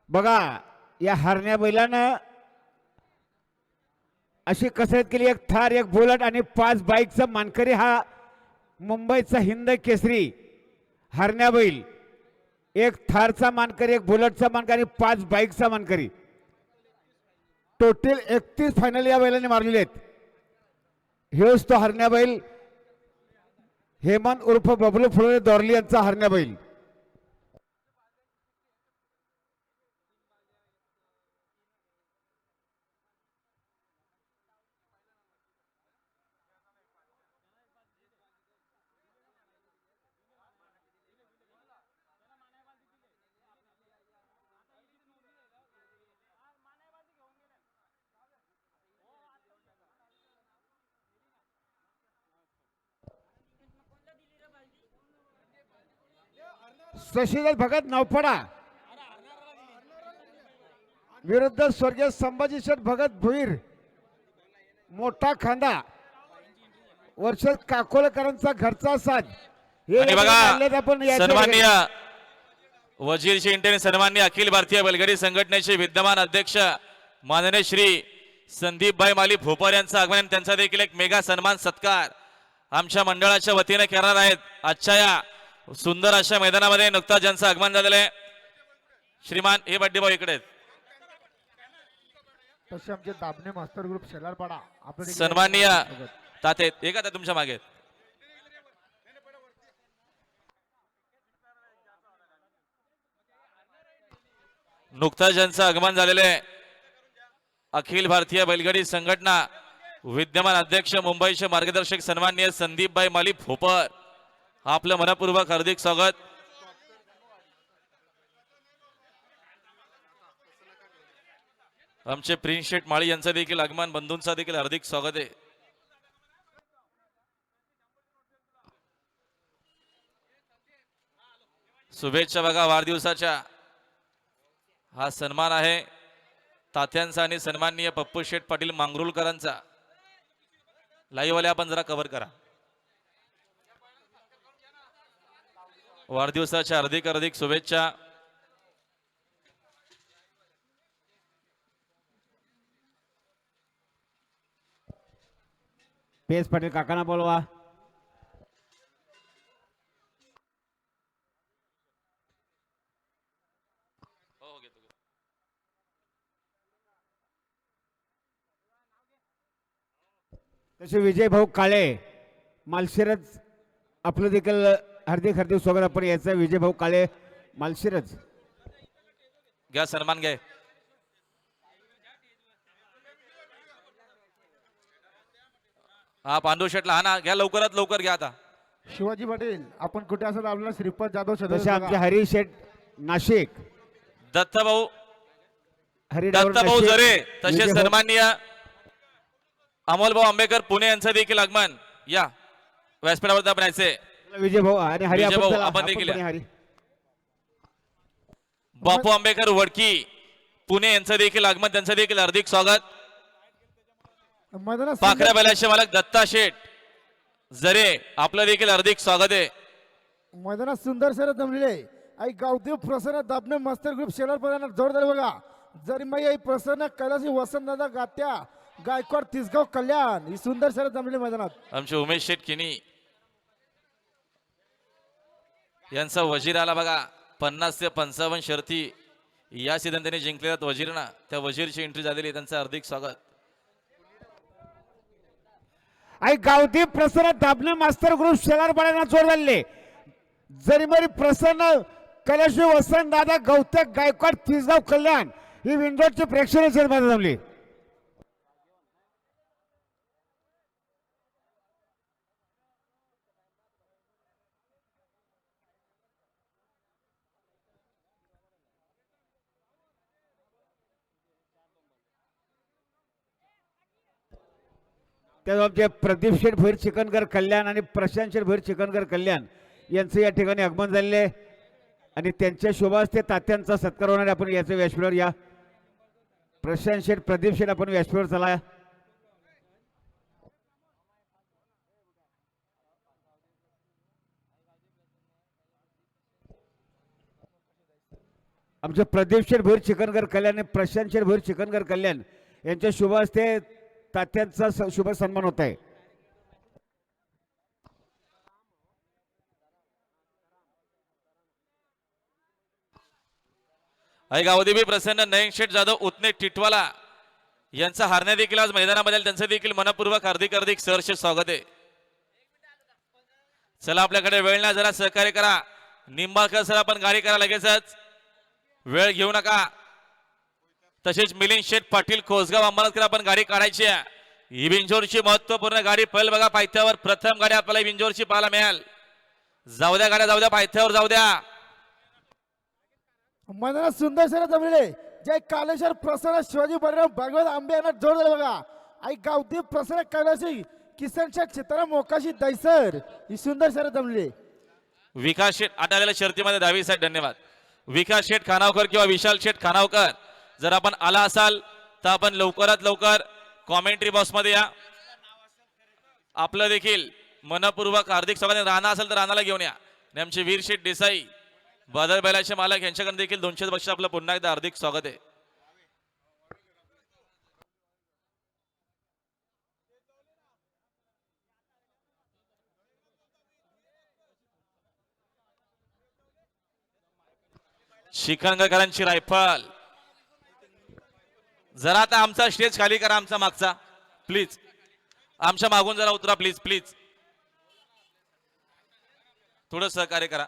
बघा या हरण्या बैलानं अशी कसरत केली, एक थार एक बुलेट आणि 5 बाईकचा मानकरी हा मुंबईचा हिंद केसरी हरण्या बैल एक थारचा मानकरी, एक बुलेटचा मानकरी, 5 बाईकचा मानकरी. टोटल 31 फायनल या बैलांनी मारलेले आहेत. हेच तो हरण्या बैल, हेमंत उर्फ बबलू फुलोरे दोरली यांचा हरण्या बैल. शशीधर भगत नौफडा विरुद्ध स्वर्गीय संभाजी शेठ भगत भुईर मोठा खांदा वर्षात काकोलकरांचा घरचा साज. हे आणि बघा आपण याच्या सन्माननीय वजीर चिंटेने सन्माननीय अखिल भारतीय बैलगाडी संघटनेचे विद्यमान अध्यक्ष माननीय श्री संदीपभाई माली भोपार यांचं आगमन, त्यांचा देखील एक मेगा सन्मान सत्कार आमच्या मंडळाच्या वतीने करणार आहेत. आजच्या या सुंदर अशा मैदानामध्ये नुकताच ज्यांचं आगमन झालेलं आहे श्रीमान हे बड्डेभाऊ इकडे आहेत. तसे आमचे दाबणे मास्टर ग्रुप शेलारपाडा आपल्या सन्माननीय ताते एक आता तुमच्या मागे आहेत. नुकताच ज्यांचं आगमन झालेलं आहे अखिल भारतीय बैलगाडी संघटना विद्यमान अध्यक्ष मुंबईचे मार्गदर्शक सन्माननीय संदीपभाई माली भोपर, आपलं मनपूर्वक हार्दिक स्वागत. आमचे प्रिन्स शेठ माळी यांचं देखील आगमन, बंधूंचा देखील हार्दिक स्वागत आहे. शुभेच्छा बघा वाढदिवसाच्या. हा सन्मान आहे तात्यांचा आणि सन्माननीय पप्पू शेठ पाटील मांगरुलकरांचा. लाईव्ह वाले आपण जरा कव्हर करा. वाढदिवसाच्या हार्दिक हार्दिक शुभेच्छा. पेस पाटील काकांना बोलवा. तसे विजय भाऊ काळे मालशिरज आपलं देखील हार्दिक हार्दिक स्वागत. आपण याचं विजय भाऊ काळे मालशिरज घ्या सन्मान घ्या. हा पांडू शेटला हा ना घ्या, लवकरात लवकर घ्या. आता शिवाजी पाटील आपण कुठे असं आपल्याला श्रीपद जाधव तसे आमचे हरी शेठ नाशिक, दत्ताभाऊ हरी डावर दत्ताभाऊ नाशिक, जरे, तसे विजय भाऊ- सन्माननीय अमोलभाऊ आंबेकर पुणे यांचं देखील आगमन. या व्यासपीठावर आपण यायचे. विजय भाऊ आणि हरी विजय भाऊ, चला, आपण देखील पण या. हरी बापू आंबेकर वडकी पुणे यांचं देखील आगमन, त्यांचं देखील हार्दिक स्वागत. मैदानात पाखऱ्या बैलाचे मालक दत्ता शेठ जरे, आपलं देखील हार्दिक स्वागत आहे. मैदानात सुंदर शर्यत जमलेले आई गावदेव प्रसन्न दाबणे मास्टर ग्रुप शेलारपाड्यानं जोरदार बघा. जरी मग आई प्रसन्न कैलासी वसंतदादा गात्या गायकवाड तिसगाव कल्याण ही सुंदर शर्यत जमलेली मैदानात. आमचे उमेश शेठ किनी यांचा वजीर आला बघा. 50 ते 55 शर्ती या सीझन त्यांनी जिंकलेल्या वजीरना, त्या वजीरची एंट्री झालेली, त्यांचं हार्दिक स्वागत. आई गावदेव प्रसन्न दाबणे मास्टर ग्रुप शेलारपाड्यानं जोर झाले. जरी मरी प्रसन्न कैलाशी वसंत दादा गौतक गायकवाड तिसगाव कल्याण ही विंडोजची प्रेक्षणीय शर्यत जमली. त्यात आमचे प्रदीप शेठ भैर चिकनगर कल्याण आणि प्रशांत शेठ भैर चिकनगर कल्याण यांचं या ठिकाणी आगमन झालेले आहे आणि त्यांच्या शोभास्ते तात्यांचा सत्कार होणार आहे. आपण याचं व्यासपीठावर या. प्रशांत शेठ प्रदीप शेठ आपण व्यासपीठावर चला. आमचे प्रदीप शेठ भैर चिकनगर कल्याण आणि प्रशांत शेठ भैर चिकनगर कल्याण यांच्या शुभास्ते तात्यांचा शुभ सन्मान होत आहे. आई गावदेवी प्रसन्न नयन शेठ जाधव उतने टिटवाला यांचा हारण्या देखील आज मैदानामध्ये त्यांचं देखील मनपूर्वक हार्दिक हार्दिक सहर्ष स्वागत आहे. चला आपल्याकडे वेळ नाही, जरा सहकार्य करा. निंबाळकर सर आपण गाडी करा लगेचच, वेळ घेऊ नका. तसेच मिलिंद शेठ पाटील कोसगाव अंबरनाथकर आपण गाडी काढायची आहे. ही बिंजोरची महत्वपूर्ण गाडी पल बघा पायथ्यावर प्रथम गाडी आपल्याला बिंजोरची पाहायला मिळेल. जाऊ द्या गाड्या, जाऊ द्या पायथ्यावर जाऊ द्या. मैदानात सुंदर शर्यत जमलेले जय कालेश्वर प्रसन्न शिवाजी बळीराम भागवत आंबे यांना जोड दिला बघा. आई गावदेव प्रसन्न कैलासी किसन शेठ चित्रा मोकाशी दैसर ही सुंदर शर्यत जमलेली. विकास शेठ आठ शर्तीमध्ये 10वी साईड. धन्यवाद विकास शेठ खानावकर किंवा विशाल शेठ खानावकर, जर आपण आला असाल तर आपण लवकरात लवकर कॉमेंट्री बॉक्स मध्ये या. आपलं देखील मनपूर्वक हार्दिक स्वागत. राणा असेल तर राणाला घेऊन या. आणि आमचे वीर शेठ देसाई बादल बैलाचे मालक यांच्याकडे देखील 200 बक्षीस आपलं पुन्हा एकदा हार्दिक स्वागत आहे. शिखंगकरांची रायफल, जरा आता आमचा स्टेज खाली करा, आमचा मागचा प्लीज, आमच्या मागून जरा उतरा प्लीज प्लीज, थोडं सहकार्य करा.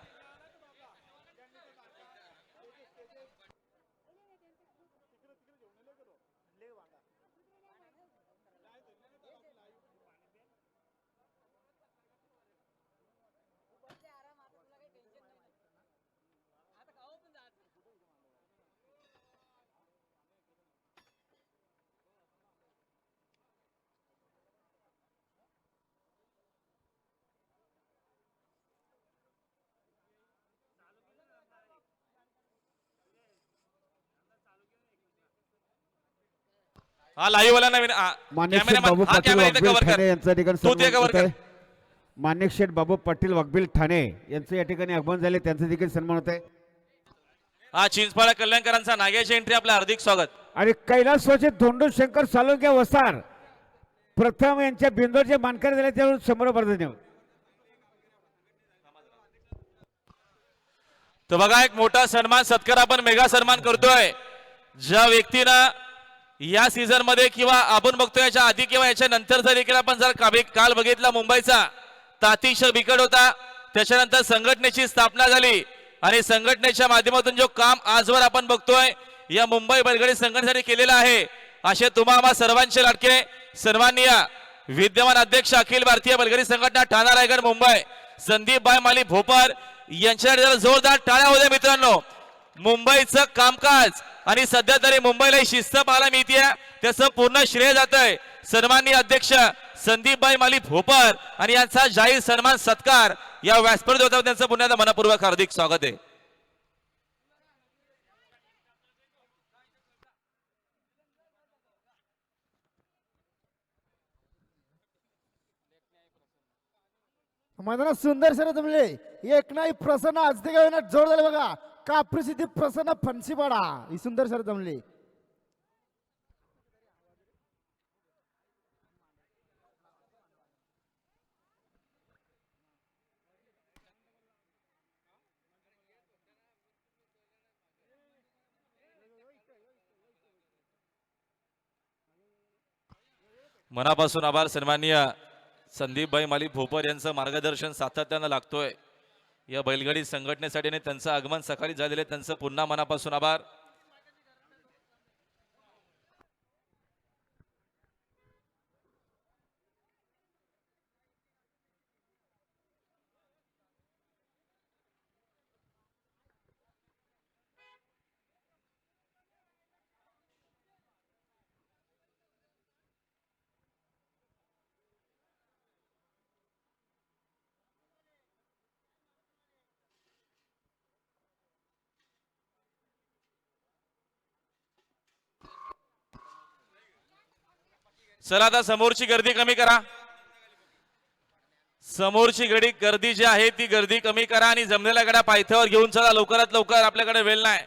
हा लाईव्ह वाला नवीन माणिक शेठ कॅमेरामॅन, बाबू हा पाटील कॅमेरा इथे वाघबील कव्हर कर, ठाणे यांचा ठिकाणी तू ते सन्मान कव्हर होत कर. आहे. माणिक शेठ बाबू पाटील वाघबील ठाणे यांचं या ठिकाणी आगमन झाले, त्यांचं देखील सन्मान होत आहे. हा चिंचपाडा कल्याणकरांचा नागेश एंट्री आपलं हार्दिक स्वागत. आणि कैलासवासी धोंडू शंकर सालोंके वसार प्रथम यांच्या बिंदूचे मानकरी झाले, त्यावरून 100 धन्यवाद. तर बघा एक मोठा सन्मान सत्कार आपण मेगा सन्मान करतोय. ज्या व्यक्तीनं या सीझन मध्ये किंवा आपण बघतोय याच्या आधी किंवा याच्या नंतरचा देखील आपण जर काल बघितला मुंबईचा तातिशय बिकट होता, त्याच्यानंतर संघटनेची स्थापना झाली आणि संघटनेच्या माध्यमातून जो काम आजवर आपण बघतोय या मुंबई बैलगाडी संघटनेसाठी केलेला आहे, असे तुम्हा सर्वांचे लाडके सन्माननीय विद्यमान अध्यक्ष अखिल भारतीय बैलगाडी संघटना ठाणा रायगड मुंबई संदीप भाई माली भोपर यांच्यासाठी जरा जोरदार टाळ्या होत्या मित्रांनो. मुंबईचं कामकाज आणि सध्या तरी मुंबईला शिस्त पाहायला मिळते, त्याचं पूर्ण श्रेय जात आहे सन्माननीय अध्यक्ष संदीपभाई माली भोपर आणि यांचा जाहीर सन्मान सत्कार या व्यासपीठावर होता. त्यांचं पुन्हा एकदा मनपूर्वक हार्दिक स्वागत आहे. मैदानात सुंदर शर्यत जमलेली. एक नाही प्रसन्न आज ते गावांना जोड दिला बघा. कापरी सिद्धी प्रसन्न फणसीपाडा ही सुंदर शर्यत जमली. मनापासून आभार सन्माननीय संदीपभाई माली भोपर यांचं मार्गदर्शन सातत्यानं लागतोय या बैलगाडी संघटनेसाठी आणि त्यांचं आगमन सकाळी झालेलं आहे, त्यांचं पुन्हा मनापासून आभार. चला आता समोरची गर्दी कमी करा, समोरची गर्दी जी आहे ती गर्दी कमी करा आणि जमलेल्या गाड्या पायथ्यावर घेऊन चला लवकरात लवकर, आपल्याकडे वेळ नाही.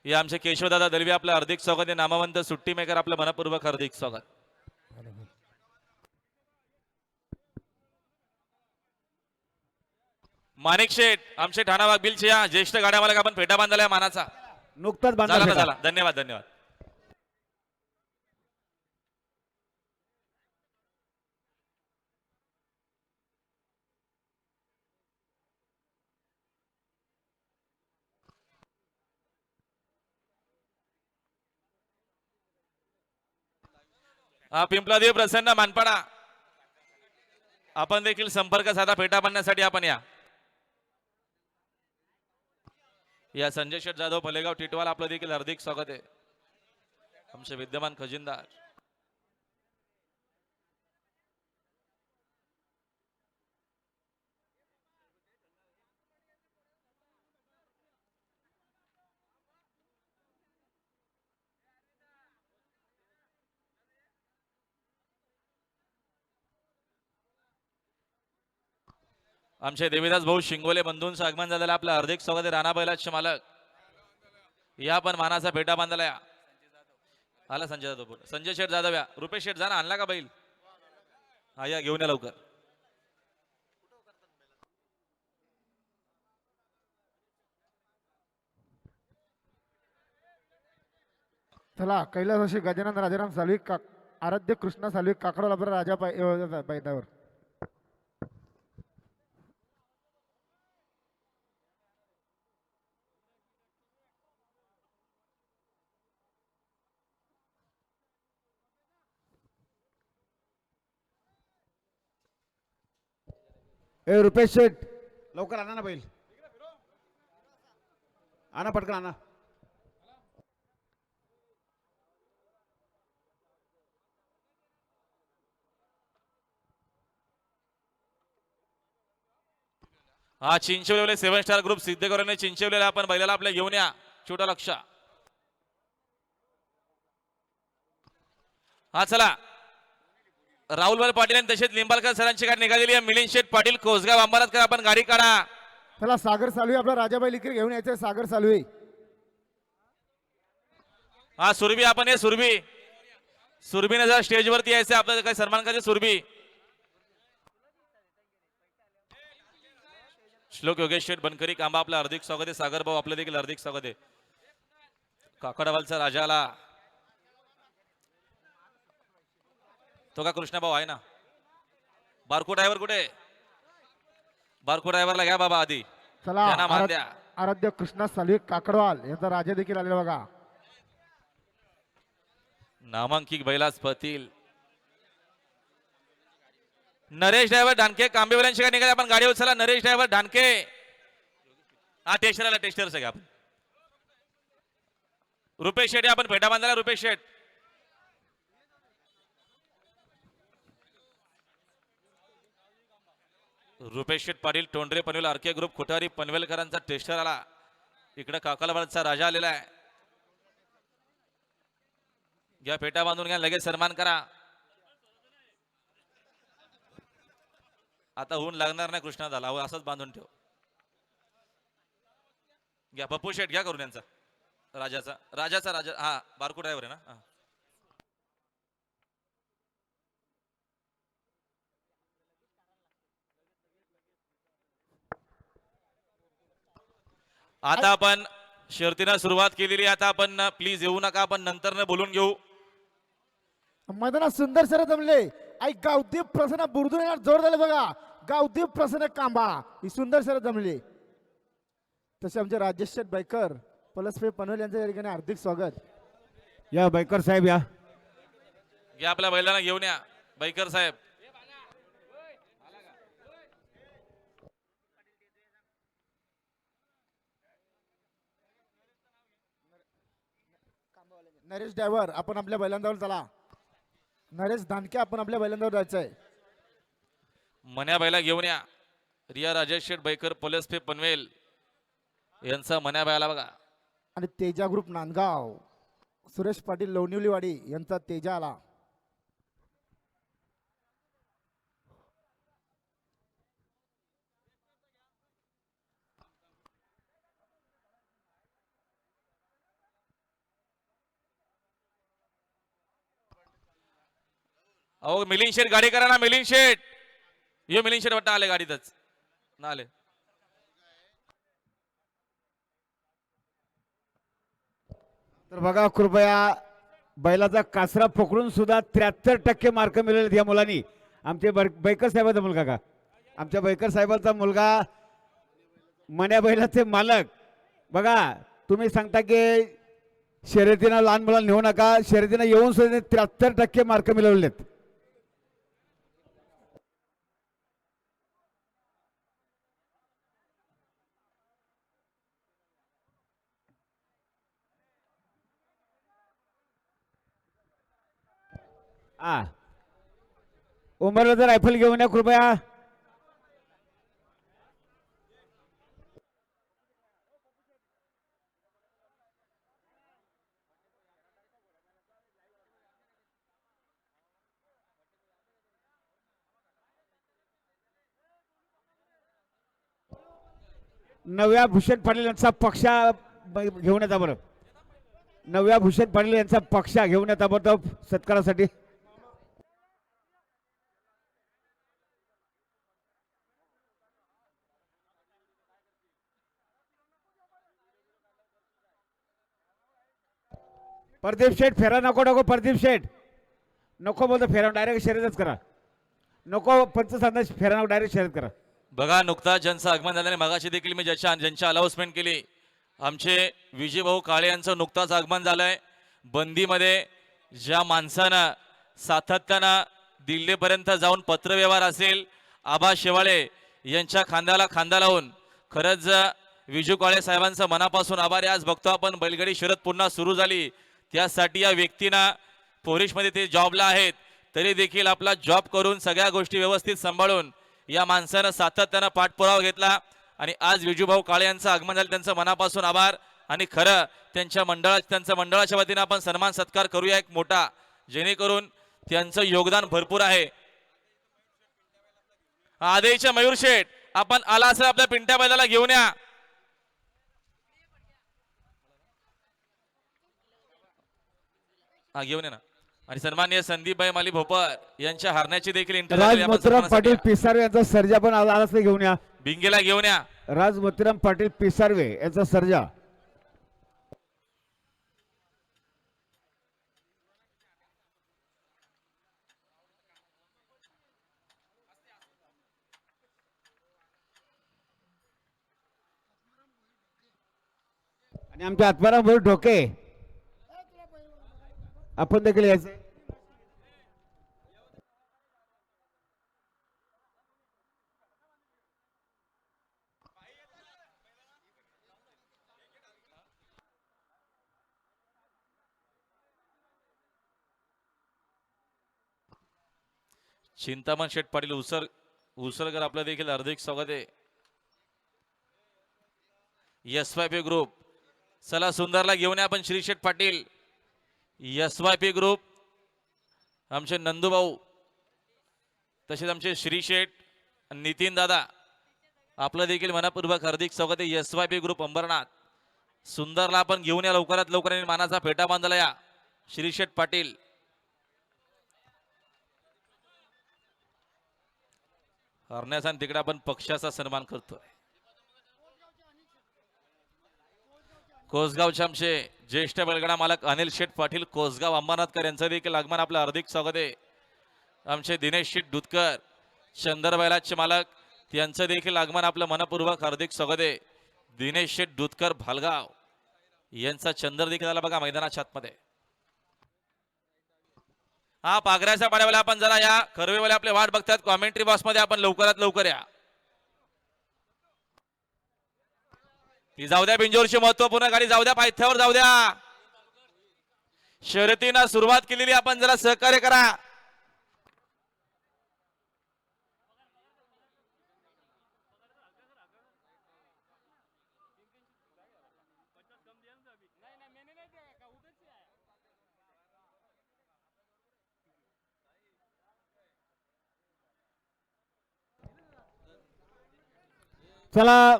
हे आमचे केशवदादा दलवी आपलं हार्दिक स्वागत आहे. नामवंत सुट्टी मेकर आपलं मनपूर्वक हार्दिक स्वागत. माणिक शेठ आमचे ठाणा वाघबिलचे या ज्येष्ठ गाड्या मालक आपण फेटा बांधलाय मानाचा. नुकताच बांधला झाला ना फेटा. झाला. धन्यवाद धन्यवाद. हा पिंपलादेव प्रसन्न मानपाडा आपण देखील संपर्क साधा फेटा बांधण्यासाठी आपण या संजय शेठ जाधव फलेगाव टिटवाल आपलं देखील हार्दिक स्वागत आहे. आमचे विद्यमान खजिनदार आमचे देवीदास भाऊ शिंगोले बंधूंचं आगमन झालेलं आपलं हार्दिक स्वागत आहे. राणा बैलाचे मालक या पण मानाचा फेटा बांधला या. आला संजय जाधव बोल. संजय शेठ जाधव या. रुपेश शेठ जाना आणला का बैल? हा या घेऊन या लवकर. चला कैलासवासी गजानन राजाराम सालवी आराध्य कृष्णा सालवी काकडोला बरं राजा पायदावर. ए रुपेश शेठ लवकर आणा ना बैल. आणा पटकन आणा. हा चिंचवलेले 7 स्टार ग्रुप सिद्धेकरांनी चिंचवलेला आपण बैलाला आपल्या घेऊन या. छोटा लक्ष. हा चला राहुलभाई पाटील आणि तसेच लिंबाळकर सरांची गाडी निघालेली आहे. मिलिंद शेठ पाटील कोसगाव अंबारतकर आपण गाडी काढा. चला सागर सालवी आपला राजाबाई लिकर घेऊन यायचं. सागर सालवी. हा सुरभी आपण ये सुरभी. सुरभीने जर स्टेजवरती यायचं आपल्याला काही सन्मान करायचं. सुरभी श्लोक योगेश शेठ बनकरी कांबा आपलं हार्दिक स्वागत आहे. सागर भाऊ आपलं देखील हार्दिक स्वागत आहे. काकडावालचा राजाला तो का कृष्णा भाऊ आहे ना. बारको ड्रायव्हर कुठे? बारको ड्रायव्हरला घ्या बाबा आधी. चला त्यांना मान द्या. आराध्य कृष्णा सालवी काकडवाल यांचा राजा देखील आलेला बघा. नामांकित बैलास पतील नरेश ड्रायव्हर ढानके कांबेवाल्यांशी काय निघाले आपण गाडी उचला. नरेश ड्रायव्हर ढानके. हा टेस्टरला टेस्टर सगळं आपण. रुपेश शेठ आपण फेटा बांधला. रुपेश शेठ रुपेश शेठ पाटील टोंडरे पनवेल आरके ग्रुप खुटारी पनवेलकरांचा टेस्टर आला. इकडे काकालावाडचा राजा आलेला आहे. घ्या फेटा बांधून घ्या. लगेच सन्मान करा. आता ऊन लागणार नाही. कृष्णा झाला असंच बांधून ठेव. घ्या पप्पू शेठ घ्या करून यांचा राजाचा राजाचा राजा. हा बारको ड्रायव्हर आहे ना. आता आपण शर्तीनं सुरुवात केलेली. आता आपण प्लीज येऊ नका. आपण नंतर बोलून घेऊ. मैदानात सुंदर सर जमले. आई गावदेव प्रसन्न बुरदून येणार जोर झाले बघा. गावदेव प्रसन्न कांबा ही सुंदर सर जमले. तसे आमचे राजेश बायकर पलसपे पनवेल यांच्या या ठिकाणी हार्दिक स्वागत. या बैकर साहेब या. घ्या आपल्या बैलांना घेऊन या. बैकर साहेब नरेश ड्रायव्हर आपण आपल्या बैलांजवळ चला. नरेश धानके आपण आपल्या बैलांजवळ जायचंय. मन्या बैला घेऊन या. रिया राजेश शेठ बैकर पोलेसपे पनवेल यांचा मन्या बैला बघा. आणि तेजा ग्रुप नांदगाव सुरेश पाटील लोणिवलीवाडी यांचा तेजा आला. अहो मिलिंद शेठ गाडी करा ना. मिलिंद शेठ ये. मिलिंद शेठ वाटतं आले गाडीतच ना आले. तर बघा कृपया बैलाचा कासरा पकडून सुद्धा 73% मार्क मिळाले या मुलांनी. आमचे बैकर साहेबाचा मुलगा का आमच्या बैकर साहेबांचा मुलगा मन्या बैलाचे मालक. बघा तुम्ही सांगता की शर्यतीनं लहान मुलांना नेऊ नका, शर्यतीनं येऊन सुद्धा 73% मार्क मिळवलेत. उमरला रायफल घेऊन या कृपया. नव्या भूषण पाटील यांचा पक्ष घेऊन येता बरं. नव्या भूषण पाटील यांचा पक्ष घेऊन येता बरं सत्कारासाठी. प्रदीप शेठ फेरा नको नको. प्रदीप शेठ नको बोलतो फेरा, डायरेक्ट शर्यतच करा. नको पंचसांदा फेरा नको, डायरेक्ट शर्यत करा. बघा नुकताच ज्यांचं आगमन झाल्याने मगाशी देखील मी ज्यांची अनाउन्समेंट केली, आमचे विजयभाऊ काळे यांचं नुकताच आगमन झालंय. बंदीमध्ये ज्या माणसानं सातत्यानं दिल्लीपर्यंत जाऊन पत्रव्यवहार असेल, आबा शेवाळे यांच्या खांद्याला खांदा लावून खरंच विजू काळे साहेबांचं मनापासून आभार आहे. आज बघतो आपण बैलगाडी शर्यत पुन्हा सुरू झाली, त्यासाठी या व्यक्तींना पोरिशमध्ये ते जॉबला आहेत, तरी देखील आपला जॉब करून सगळ्या गोष्टी व्यवस्थित सांभाळून या माणसानं सातत्यानं पाठपुरावा घेतला आणि आज विजूभाऊ काळे यांचं आगमन झालं. त्यांचं मनापासून आभार आणि खरं त्यांच्या मंडळाच्या वतीने आपण सन्मान सत्कार करूया एक मोठा, जेणेकरून त्यांचं योगदान भरपूर आहे. आदेशच्या मयूर शेठ आपण आला असेल आपल्या पिंट्या बैलाला घेऊन या. घेऊन ये ना. आणि सन्माननीय संदीपभाई माली भोपर यांच्या हरण्याची देखील राज मोतीराम पाटील पिसारवे यांचा सर्जा पण आला असं घेऊन या. बिंगेला घेऊन या. राज मोतीराम पाटील पिसारवे यांचा सर्जा. आणि आमच्या आत्माराम भाऊ ढोके आपण देखील यायचं. चिंतामण शेठ पाटील उसरकर आपलं देखील हार्दिक स्वागत आहे. SYP ग्रुप चला सुंदरला घेऊन या आपण. श्री शेठ पाटील SYP ग्रुप, आमचे नंदूभाऊ, तसेच आमचे श्री शेठ, नितीन दादा आपलं देखील मनापूर्वक हार्दिक स्वागत आहे. SYP ग्रुप अंबरनाथ सुंदरला आपण घेऊन या लवकरात लवकर आणि मानाचा फेटा बांधला या. श्री शेठ पाटील हरण्याचा तिकडे आपण पक्षाचा सन्मान करतोय. कोसगावचे आमचे ज्येष्ठ बैलगाडा मालक अनिल शेठ पाटील कोसगाव अंबरनाथकर यांचं देखील आगमन आपलं हार्दिक स्वागत आहे. आमचे दिनेश शेठ दुधकर चंदर बैलाचे मालक त्यांचं देखील आगमन आपलं मनपूर्वक हार्दिक स्वागत आहे. दिनेश शेठ दुधकर भालगाव यांचा चंदर देखील आला बघा मैदानाच्या आतमध्ये. हा पागऱ्याच्या पाड्यावाले आपण जरा या. खरवेवाले आपले वाट बघतात कॉमेंट्री बॉक्स मध्ये, आपण लवकरात लवकर या. ती जाऊ द्या बिंजोरची महत्वपूर्ण गाडी, जाऊ द्या पायथ्यावर जाऊ द्या. शर्यतीनं सुरुवात केलेली, आपण जरा सहकार्य करा. चला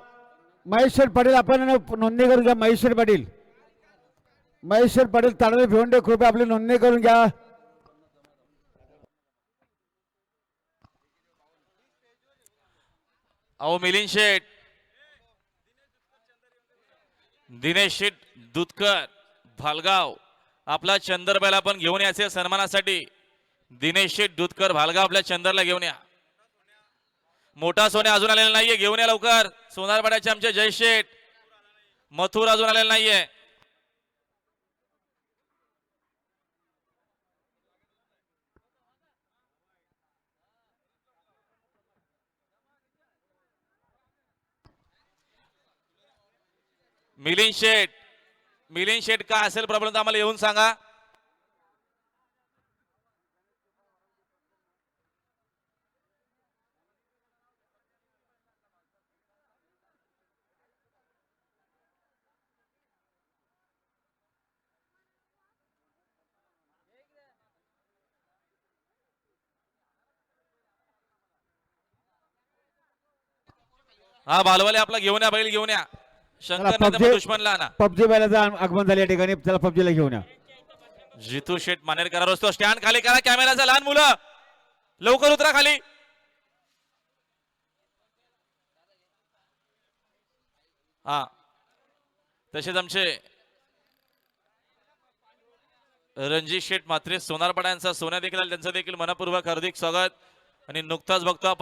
महेश्वर पाटील आपण नोंदणी करून घ्या. महेश्वर पाटील तानाजी भिवंडे कृपया आपली नोंदणी करून घ्या. अहो मिलिंद शेठ, दिनेश शेठ दुधकर भालगाव आपला चंदर बैला पण घेऊन याचे सन्मानासाठी. दिनेश शेठ दूधकर भालगाव आपल्या चंदरला घेऊन या. मोठा सोन्या अजून आलेला नाहीये, घेऊन या लवकर. सोनारपाड्याचे आमचे जय शेठ. मथुर अजून आलेला नाहीये. मिलिंद शेठ काय असेल प्रॉब्लेम तर आम्हाला येऊन सांगा. हा बालवाले आपला घेऊन या, बैल घेऊन या. शंकर नाही तर मग दुश्मनला आणा. पबजी बैलाचं आगमन झालं या ठिकाणी. त्याला पबजीला घेऊन या. जितू शेठ मानेरकरांवर असतो. स्टँड खाली करा कॅमेराचा. लहान मुलं लवकर उतरा खाली. हा तसेच आमचे रणजित शेठ म्हात्रे सोनारपाडा यांचा सोन्या देखील आला, त्यांचं देखील मनपूर्वक हार्दिक स्वागत. आणि नुकताच बघतो आपण